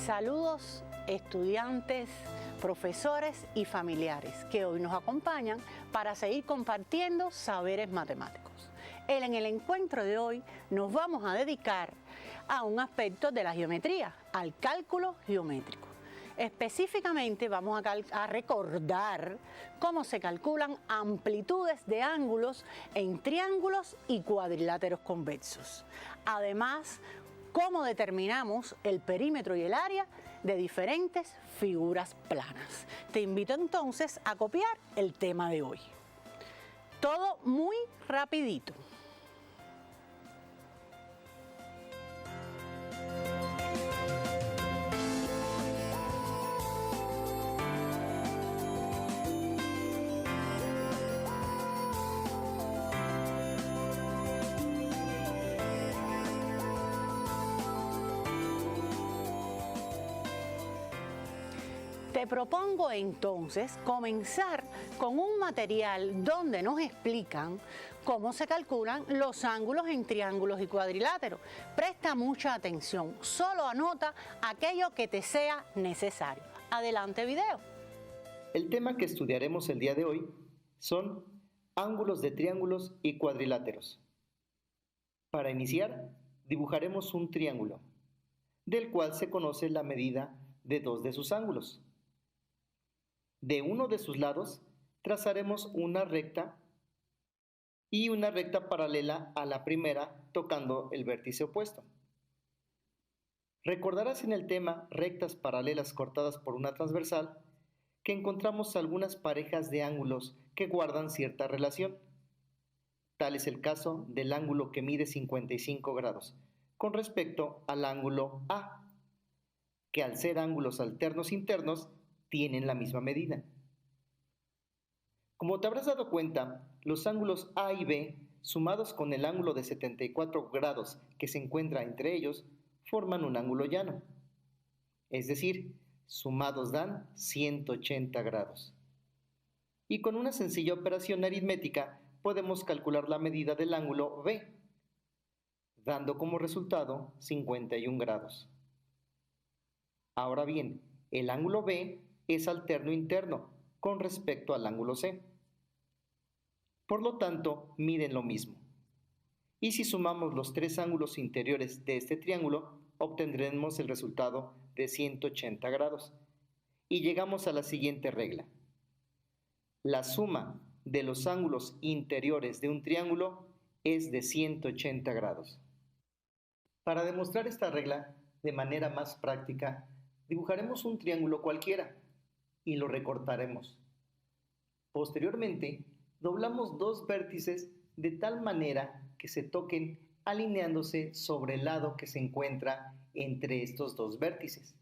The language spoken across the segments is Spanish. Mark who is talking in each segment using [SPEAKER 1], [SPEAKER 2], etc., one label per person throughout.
[SPEAKER 1] Saludos estudiantes, profesores y familiares que hoy nos acompañan para seguir compartiendo saberes matemáticos. En el encuentro de hoy nos vamos a dedicar a un aspecto de la geometría, al cálculo geométrico. Específicamente vamos a recordar cómo se calculan amplitudes de ángulos en triángulos y cuadriláteros convexos. Además, cómo determinamos el perímetro y el área de diferentes figuras planas. Te invito entonces a copiar el tema de hoy. Todo muy rapidito. Te propongo entonces comenzar con un material donde nos explican cómo se calculan los ángulos en triángulos y cuadriláteros. Presta mucha atención, solo anota aquello que te sea necesario. Adelante video.
[SPEAKER 2] El tema que estudiaremos el día de hoy son ángulos de triángulos y cuadriláteros. Para iniciar, dibujaremos un triángulo, del cual se conoce la medida de dos de sus ángulos. De uno de sus lados trazaremos una recta y una recta paralela a la primera tocando el vértice opuesto. Recordarás en el tema rectas paralelas cortadas por una transversal que encontramos algunas parejas de ángulos que guardan cierta relación. Tal es el caso del ángulo que mide 55 grados con respecto al ángulo A, que al ser ángulos alternos internos tienen la misma medida. Como te habrás dado cuenta, los ángulos A y B, sumados con el ángulo de 74 grados que se encuentra entre ellos, forman un ángulo llano. Es decir, sumados dan 180 grados. Y con una sencilla operación aritmética podemos calcular la medida del ángulo B, dando como resultado 51 grados. Ahora bien, el ángulo B es alterno interno con respecto al ángulo C. Por lo tanto, miden lo mismo. Y si sumamos los tres ángulos interiores de este triángulo, obtendremos el resultado de 180 grados. Y llegamos a la siguiente regla. La suma de los ángulos interiores de un triángulo es de 180 grados. Para demostrar esta regla de manera más práctica, dibujaremos un triángulo cualquiera y lo recortaremos. Posteriormente, doblamos dos vértices de tal manera que se toquen alineándose sobre el lado que se encuentra entre estos dos vértices.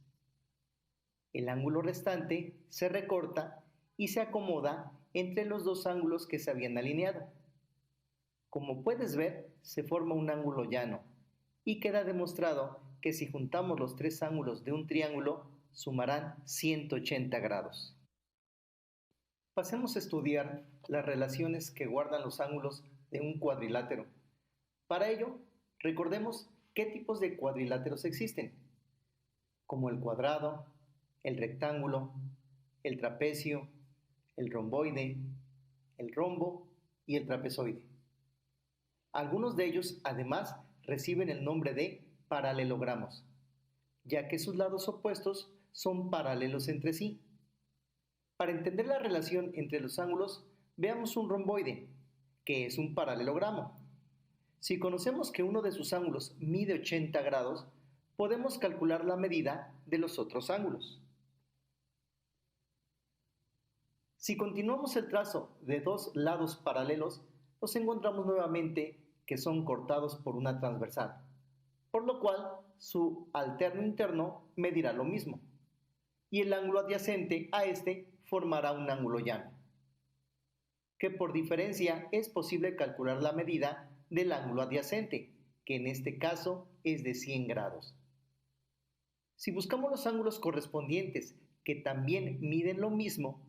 [SPEAKER 2] El ángulo restante se recorta y se acomoda entre los dos ángulos que se habían alineado. Como puedes ver, se forma un ángulo llano y queda demostrado que si juntamos los tres ángulos de un triángulo, sumarán 180 grados. Pasemos a estudiar las relaciones que guardan los ángulos de un cuadrilátero. Para ello, recordemos qué tipos de cuadriláteros existen, como el cuadrado, el rectángulo, el trapecio, el romboide, el rombo y el trapezoide. Algunos de ellos, además, reciben el nombre de paralelogramos, ya que sus lados opuestos son paralelos entre sí. Para entender la relación entre los ángulos, veamos un romboide, que es un paralelogramo. Si conocemos que uno de sus ángulos mide 80 grados, podemos calcular la medida de los otros ángulos. Si continuamos el trazo de dos lados paralelos, nos encontramos nuevamente que son cortados por una transversal, por lo cual su alterno interno medirá lo mismo, y el ángulo adyacente a este formará un ángulo llano, que por diferencia es posible calcular la medida del ángulo adyacente, que en este caso es de 100 grados. Si buscamos los ángulos correspondientes que también miden lo mismo,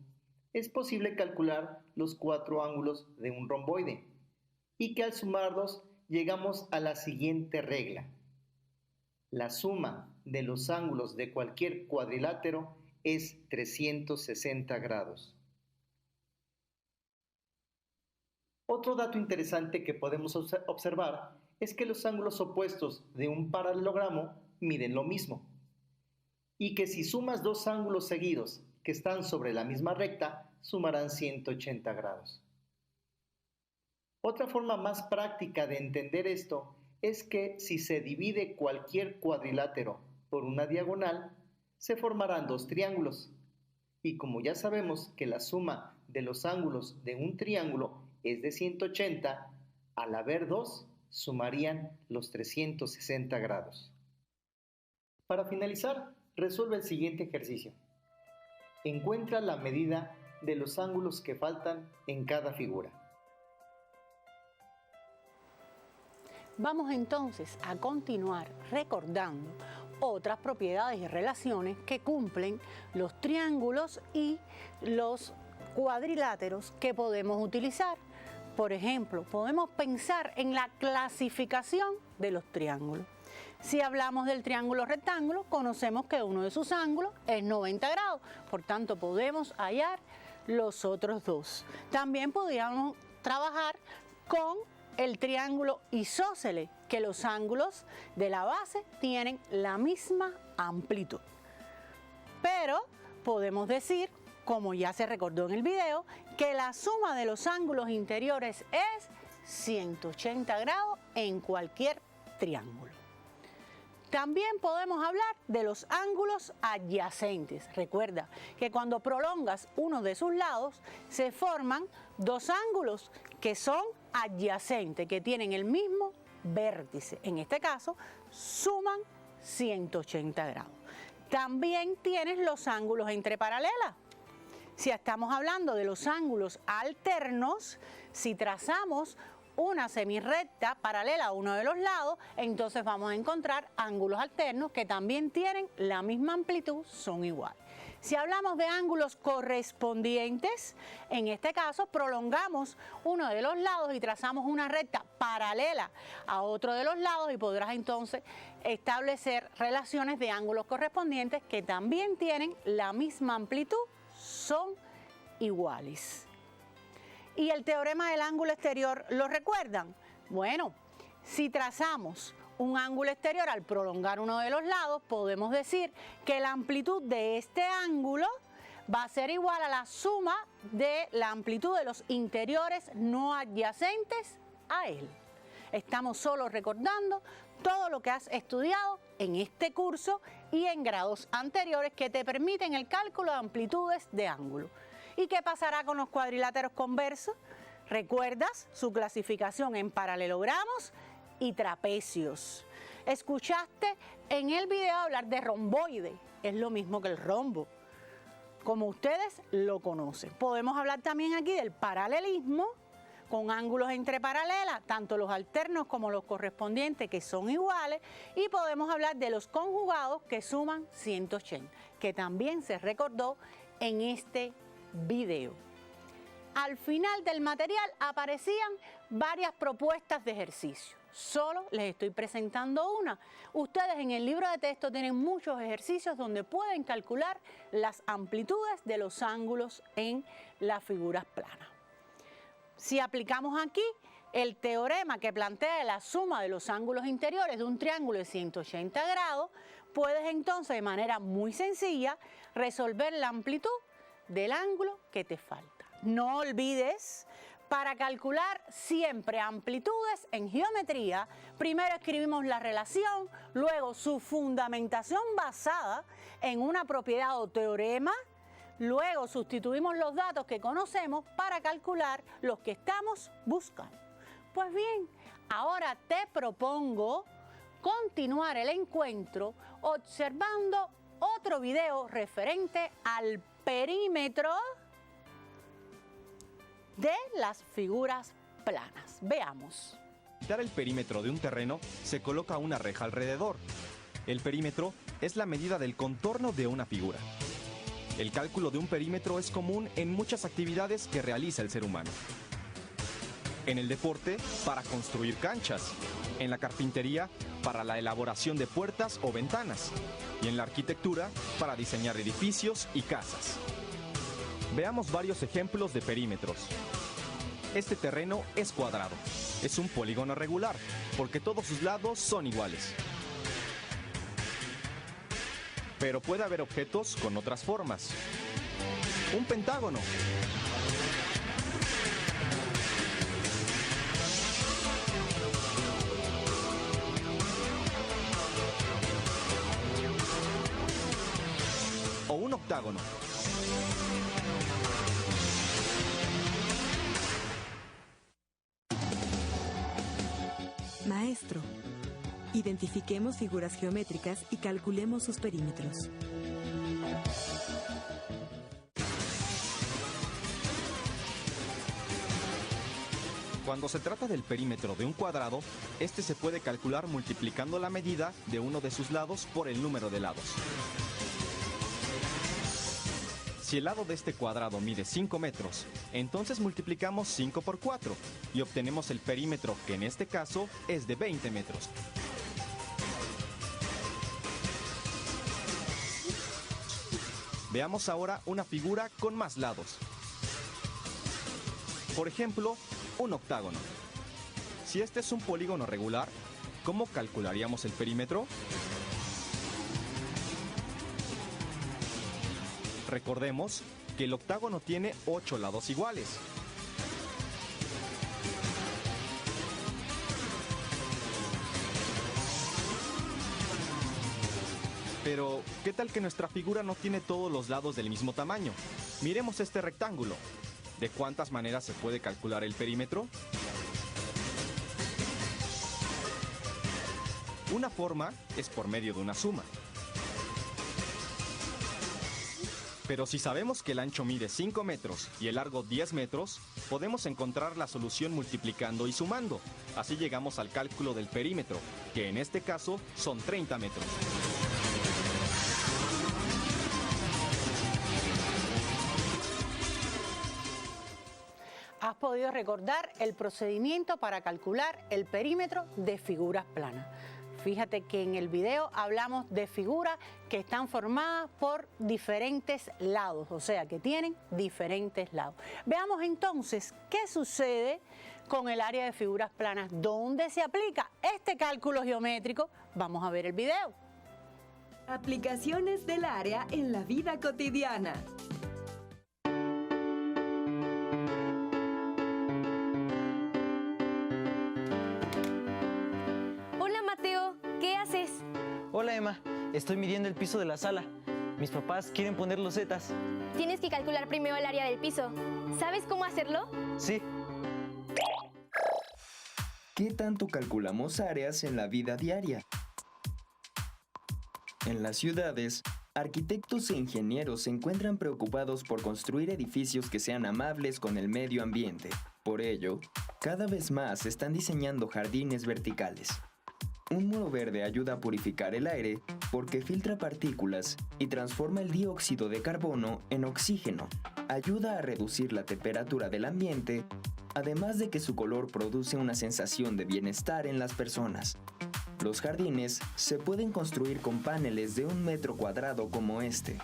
[SPEAKER 2] es posible calcular los cuatro ángulos de un romboide, y que al sumarlos llegamos a la siguiente regla. La suma de los ángulos de cualquier cuadrilátero es 360 grados. Otro dato interesante que podemos observar es que los ángulos opuestos de un paralelogramo miden lo mismo, y que si sumas dos ángulos seguidos que están sobre la misma recta, sumarán 180 grados. Otra forma más práctica de entender esto es que si se divide cualquier cuadrilátero por una diagonal, se formarán dos triángulos. Y como ya sabemos que la suma de los ángulos de un triángulo es de 180, al haber dos, sumarían los 360 grados. Para finalizar, resuelve el siguiente ejercicio. Encuentra la medida de los ángulos que faltan en cada figura.
[SPEAKER 1] Vamos entonces a continuar recordando otras propiedades y relaciones que cumplen los triángulos y los cuadriláteros que podemos utilizar. Por ejemplo, podemos pensar en la clasificación de los triángulos. Si hablamos del triángulo rectángulo, conocemos que uno de sus ángulos es 90 grados, por tanto podemos hallar los otros dos. También podríamos trabajar con el triángulo isósceles, que los ángulos de la base tienen la misma amplitud. Pero podemos decir, como ya se recordó en el video, que la suma de los ángulos interiores es 180 grados en cualquier triángulo. También podemos hablar de los ángulos adyacentes. Recuerda que cuando prolongas uno de sus lados, se forman dos ángulos que son adyacentes, que tienen el mismo vértice. En este caso, suman 180 grados. También tienes los ángulos entre paralelas. Si estamos hablando de los ángulos alternos, si trazamos una semirrecta paralela a uno de los lados, entonces vamos a encontrar ángulos alternos que también tienen la misma amplitud, son iguales. Si hablamos de ángulos correspondientes, en este caso prolongamos uno de los lados y trazamos una recta paralela a otro de los lados y podrás entonces establecer relaciones de ángulos correspondientes que también tienen la misma amplitud, son iguales. ¿Y el teorema del ángulo exterior lo recuerdan? Bueno, si trazamos un ángulo exterior al prolongar uno de los lados, podemos decir que la amplitud de este ángulo va a ser igual a la suma de la amplitud de los interiores no adyacentes a él. Estamos solo recordando todo lo que has estudiado en este curso y en grados anteriores que te permiten el cálculo de amplitudes de ángulo. ¿Y qué pasará con los cuadriláteros conversos? ¿Recuerdas su clasificación en paralelogramos y trapecios? Escuchaste en el video hablar de romboide, es lo mismo que el rombo, como ustedes lo conocen. Podemos hablar también aquí del paralelismo, con ángulos entre paralelas, tanto los alternos como los correspondientes que son iguales, y podemos hablar de los conjugados que suman 180, que también se recordó en este video. Al final del material aparecían varias propuestas de ejercicio. Solo les estoy presentando una. Ustedes en el libro de texto tienen muchos ejercicios donde pueden calcular las amplitudes de los ángulos en las figuras planas. Si aplicamos aquí el teorema que plantea la suma de los ángulos interiores de un triángulo de 180 grados, puedes entonces de manera muy sencilla resolver la amplitud del ángulo que te falta. No olvides, para calcular siempre amplitudes en geometría, primero escribimos la relación, luego su fundamentación basada en una propiedad o teorema, luego sustituimos los datos que conocemos para calcular los que estamos buscando. Pues bien, ahora te propongo continuar el encuentro observando otro video referente al perímetro de las figuras planas. Veamos.
[SPEAKER 3] Para quitar el perímetro de un terreno, se coloca una reja alrededor. El perímetro es la medida del contorno de una figura. El cálculo de un perímetro es común en muchas actividades que realiza el ser humano. En el deporte, para construir canchas. En la carpintería, para la elaboración de puertas o ventanas, y en la arquitectura para diseñar edificios y casas. Veamos varios ejemplos de perímetros. Este terreno es cuadrado. Es un polígono regular, porque todos sus lados son iguales. Pero puede haber objetos con otras formas. Un pentágono. O un octágono.
[SPEAKER 4] Maestro, identifiquemos figuras geométricas y calculemos sus perímetros.
[SPEAKER 3] Cuando se trata del perímetro de un cuadrado, este se puede calcular multiplicando la medida de uno de sus lados por el número de lados. Si el lado de este cuadrado mide 5 metros, entonces multiplicamos 5 por 4 y obtenemos el perímetro, que en este caso es de 20 metros. Veamos ahora una figura con más lados. Por ejemplo, un octágono. Si este es un polígono regular, ¿cómo calcularíamos el perímetro? Recordemos que el octágono tiene 8 lados iguales. Pero, ¿qué tal que nuestra figura no tiene todos los lados del mismo tamaño? Miremos este rectángulo. ¿De cuántas maneras se puede calcular el perímetro? Una forma es por medio de una suma. Pero si sabemos que el ancho mide 5 metros y el largo 10 metros, podemos encontrar la solución multiplicando y sumando. Así llegamos al cálculo del perímetro, que en este caso son 30 metros.
[SPEAKER 1] ¿Has podido recordar el procedimiento para calcular el perímetro de figuras planas? Fíjate que en el video hablamos de figuras que están formadas por diferentes lados, o sea, que tienen diferentes lados. Veamos entonces qué sucede con el área de figuras planas, dónde se aplica este cálculo geométrico. Vamos a ver el video.
[SPEAKER 4] Aplicaciones del área en la vida cotidiana.
[SPEAKER 5] ¿Qué haces?
[SPEAKER 6] Hola Emma, estoy midiendo el piso de la sala. Mis papás quieren poner losetas.
[SPEAKER 5] Tienes que calcular primero el área del piso. ¿Sabes cómo hacerlo?
[SPEAKER 6] Sí.
[SPEAKER 7] ¿Qué tanto calculamos áreas en la vida diaria? En las ciudades, arquitectos e ingenieros se encuentran preocupados por construir edificios que sean amables con el medio ambiente. Por ello, cada vez más están diseñando jardines verticales. Un muro verde ayuda a purificar el aire porque filtra partículas y transforma el dióxido de carbono en oxígeno. Ayuda a reducir la temperatura del ambiente, además de que su color produce una sensación de bienestar en las personas. Los jardines se pueden construir con paneles de 1 metro cuadrado como este,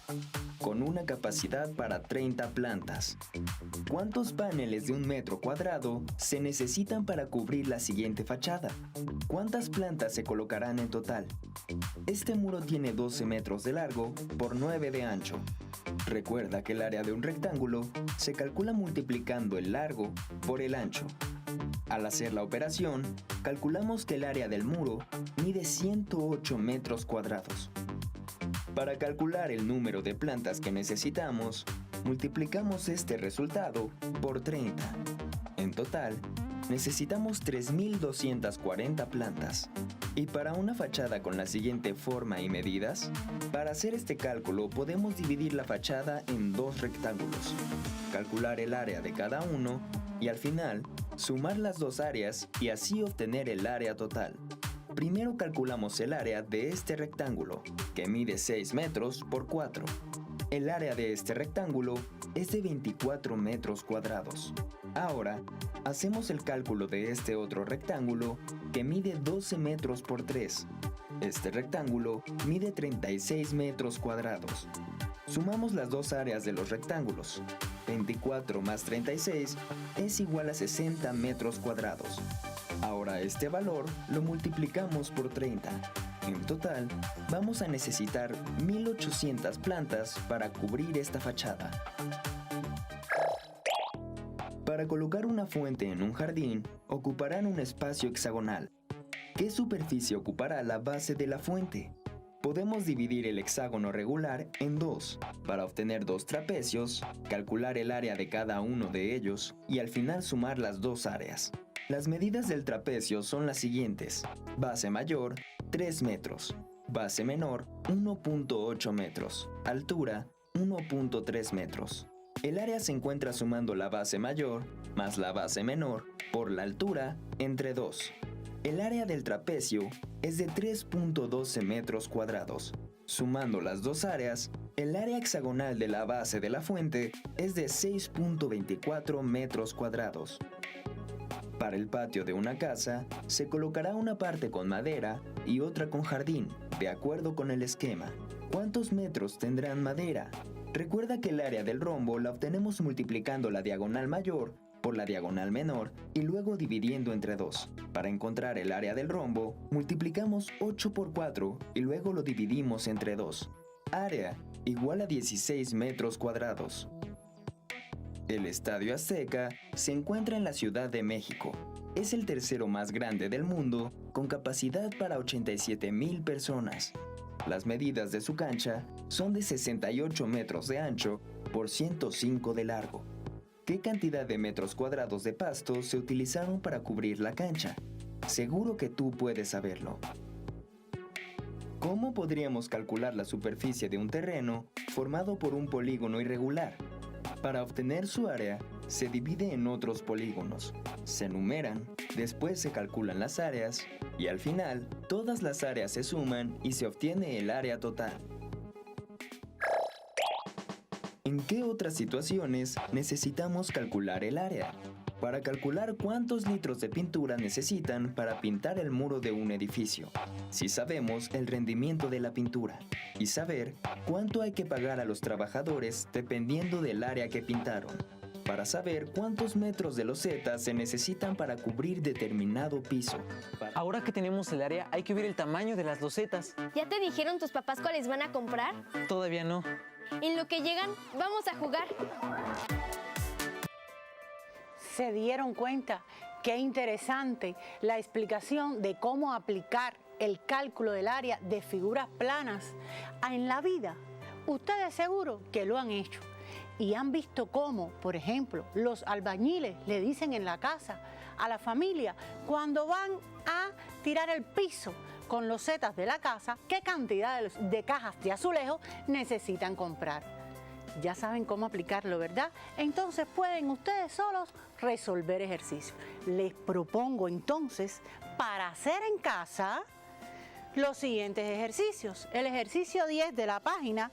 [SPEAKER 7] con una capacidad para 30 plantas. ¿Cuántos paneles de 1 metro cuadrado se necesitan para cubrir la siguiente fachada? ¿Cuántas plantas se colocarán en total? Este muro tiene 12 metros de largo por 9 de ancho. Recuerda que el área de un rectángulo se calcula multiplicando el largo por el ancho. Al hacer la operación, calculamos que el área del muro mide 108 metros cuadrados. Para calcular el número de plantas que necesitamos, multiplicamos este resultado por 30. En total, necesitamos 3.240 plantas. Y para una fachada con la siguiente forma y medidas, para hacer este cálculo podemos dividir la fachada en 2 rectángulos, calcular el área de cada uno y al final sumar las 2 áreas y así obtener el área total. Primero calculamos el área de este rectángulo, que mide 6 metros por 4. El área de este rectángulo es de 24 metros cuadrados. Ahora, hacemos el cálculo de este otro rectángulo que mide 12 metros por 3. Este rectángulo mide 36 metros cuadrados. Sumamos las dos áreas de los rectángulos. 24 más 36 es igual a 60 metros cuadrados. Ahora este valor lo multiplicamos por 30. En total, vamos a necesitar 1800 plantas para cubrir esta fachada. Para colocar una fuente en un jardín, ocuparán un espacio hexagonal. ¿Qué superficie ocupará la base de la fuente? Podemos dividir el hexágono regular en dos, para obtener dos trapecios, calcular el área de cada uno de ellos y al final sumar las dos áreas. Las medidas del trapecio son las siguientes: base mayor, 3 metros, base menor, 1.8 metros, altura, 1.3 metros. El área se encuentra sumando la base mayor más la base menor por la altura entre 2. El área del trapecio es de 3.12 metros cuadrados. Sumando las dos áreas, el área hexagonal de la base de la fuente es de 6.24 metros cuadrados. Para el patio de una casa, se colocará una parte con madera y otra con jardín, de acuerdo con el esquema. ¿Cuántos metros tendrán madera? Recuerda que el área del rombo la obtenemos multiplicando la diagonal mayor por la diagonal menor y luego dividiendo entre 2. Para encontrar el área del rombo, multiplicamos 8 por 4 y luego lo dividimos entre 2. Área igual a 16 metros cuadrados. El Estadio Azteca se encuentra en la Ciudad de México. Es el tercero más grande del mundo, con capacidad para 87,000 personas. Las medidas de su cancha son de 68 metros de ancho por 105 de largo. ¿Qué cantidad de metros cuadrados de pasto se utilizaron para cubrir la cancha? Seguro que tú puedes saberlo. ¿Cómo podríamos calcular la superficie de un terreno formado por un polígono irregular? Para obtener su área, se divide en otros polígonos, se numeran, después se calculan las áreas y al final, todas las áreas se suman y se obtiene el área total. ¿En qué otras situaciones necesitamos calcular el área? Para calcular cuántos litros de pintura necesitan para pintar el muro de un edificio, si sabemos el rendimiento de la pintura, y saber cuánto hay que pagar a los trabajadores dependiendo del área que pintaron, para saber cuántos metros de loseta se necesitan para cubrir determinado piso.
[SPEAKER 6] Ahora que tenemos el área, hay que ver el tamaño de las losetas.
[SPEAKER 5] ¿Ya te dijeron tus papás cuáles van a comprar?
[SPEAKER 6] Todavía no.
[SPEAKER 5] En lo que llegan, vamos a jugar.
[SPEAKER 1] ¿Se dieron cuenta? Qué interesante la explicación de cómo aplicar el cálculo del área de figuras planas en la vida. Ustedes seguro que lo han hecho y han visto cómo, por ejemplo, los albañiles le dicen en la casa a la familia cuando van a tirar el piso con losetas de la casa, qué cantidad de cajas de azulejo necesitan comprar. Ya saben cómo aplicarlo, ¿verdad? Entonces pueden ustedes solos resolver ejercicios. Les propongo entonces para hacer en casa los siguientes ejercicios. El ejercicio 10 de la página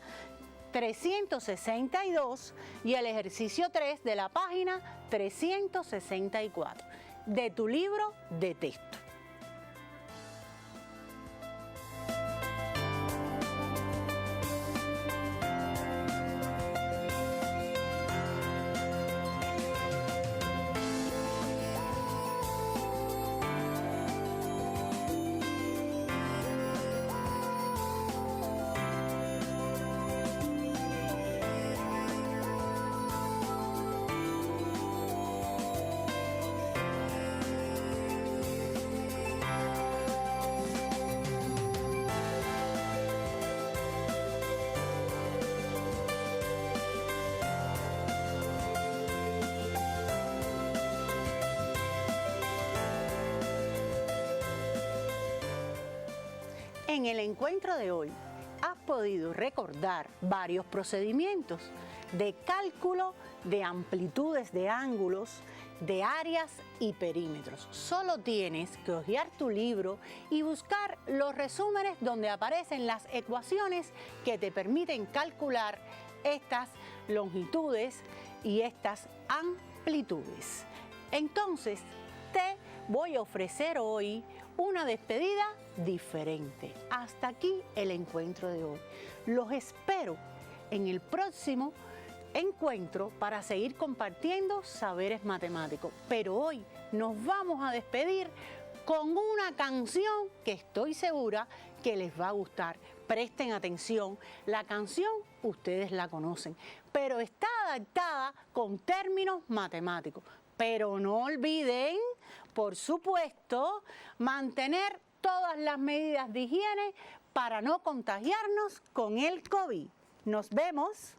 [SPEAKER 1] 362 y el ejercicio 3 de la página 364 de tu libro de texto. En el encuentro de hoy has podido recordar varios procedimientos de cálculo de amplitudes de ángulos, de áreas y perímetros. Solo tienes que hojear tu libro y buscar los resúmenes donde aparecen las ecuaciones que te permiten calcular estas longitudes y estas amplitudes. Entonces, te voy a ofrecer hoy una despedida diferente. Hasta aquí el encuentro de hoy. Los espero en el próximo encuentro para seguir compartiendo saberes matemáticos. Pero hoy nos vamos a despedir con una canción que estoy segura que les va a gustar. Presten atención, la canción ustedes la conocen, pero está adaptada con términos matemáticos. Pero no olviden, por supuesto, mantener todas las medidas de higiene para no contagiarnos con el COVID. Nos vemos.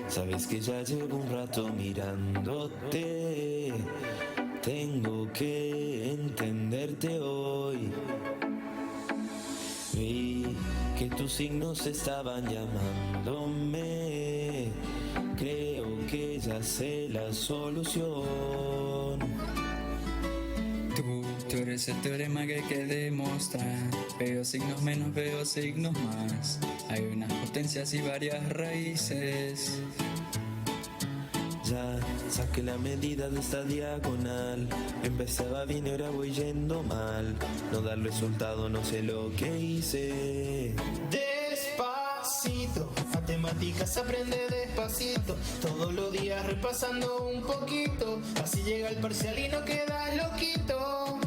[SPEAKER 8] Sabes que ya llevo un rato mirándote, tengo que entenderte hoy. Vi que tus signos estaban llamándome, creo que ya sé la solución.
[SPEAKER 9] Tú eres el teorema que hay que demostrar. Veo signos menos, veo signos más. Hay unas potencias y varias raíces.
[SPEAKER 8] Ya saqué la medida de esta diagonal. Empezaba bien y ahora voy yendo mal. No da el resultado, no sé lo que hice.
[SPEAKER 10] Despacito, matemáticas aprende despacito. Todos los días repasando un poquito. Así llega el parcial y no quedas loquito.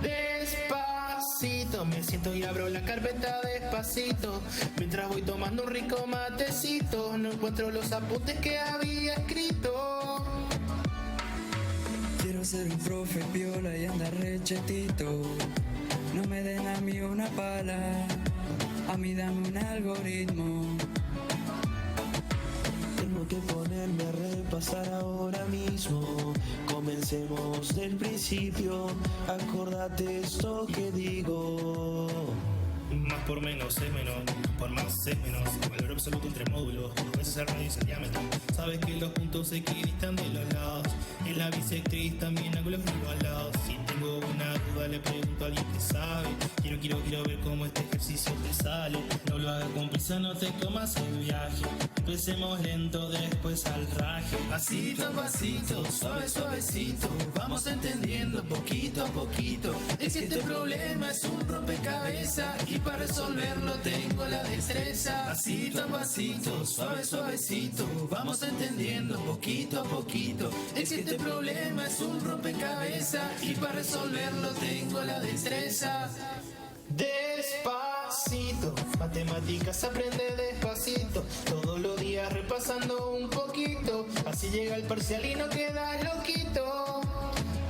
[SPEAKER 10] Despacito, me siento y abro la carpeta despacito. Mientras voy tomando un rico matecito, no encuentro los apuntes que había escrito.
[SPEAKER 9] Quiero ser un profe piola y andar rechetito. No me den a mí una pala, a mí dame un algoritmo.
[SPEAKER 8] Tengo que ponerme a repasar ahora mismo. Comencemos del principio. Acordate esto que digo.
[SPEAKER 10] Más por menos es menos, por más es menos. Valor absoluto entre módulos, veces el radio y el diámetro. Sabes que los puntos equidistan de los lados. En la bisectriz también ángulos igualados. Si tengo una duda le pregunto a alguien que sabe. Quiero ver cómo este ejercicio te sale. No lo hagas con prisa, no te comas el viaje. Empecemos lento, después al raje. Pasito a pasito, suave suavecito. Vamos entendiendo poquito a poquito. Es que este problema es un rompecabezas y para resolverlo tengo la destreza. Pasito a pasito, suave suavecito. Vamos entendiendo poquito a poquito. Es que este problema es un rompecabezas y para resolverlo tengo la destreza. Despacito, matemáticas aprende despacito. Todos los días repasando un poquito. Así llega el parcial y no quedas loquito.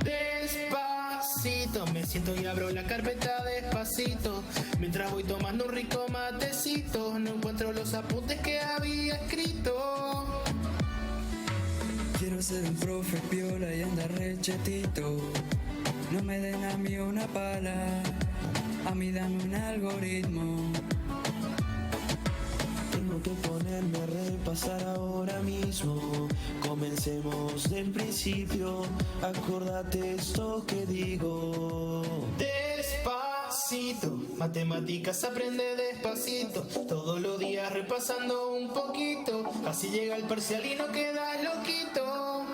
[SPEAKER 10] Despacito, me siento y abro la carpeta despacito. Mientras voy tomando un rico matecito, no encuentro los apuntes que había escrito.
[SPEAKER 9] Quiero ser un profe piola y andar rechetito. No me den a mí una pala, a mí dame un algoritmo.
[SPEAKER 8] Tengo que ponerme a repasar ahora mismo. Comencemos del principio. Acordate esto que digo.
[SPEAKER 10] Despacito, matemáticas aprende despacito. Todos los días repasando un poquito. Así llega el parcial y no quedas loquito.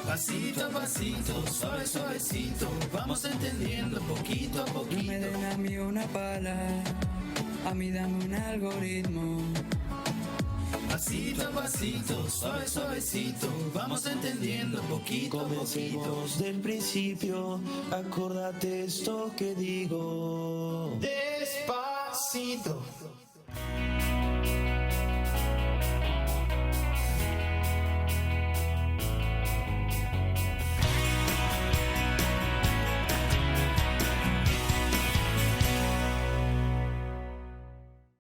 [SPEAKER 10] Pasito a pasito, suave suavecito. Vamos entendiendo poquito a poquito.
[SPEAKER 9] No me den a mí una pala, a mí dame un algoritmo.
[SPEAKER 10] Pasito a pasito, suave suavecito. Vamos entendiendo poquito a poquito.
[SPEAKER 8] Comencemos del principio. Acordate esto que digo.
[SPEAKER 10] Despacito.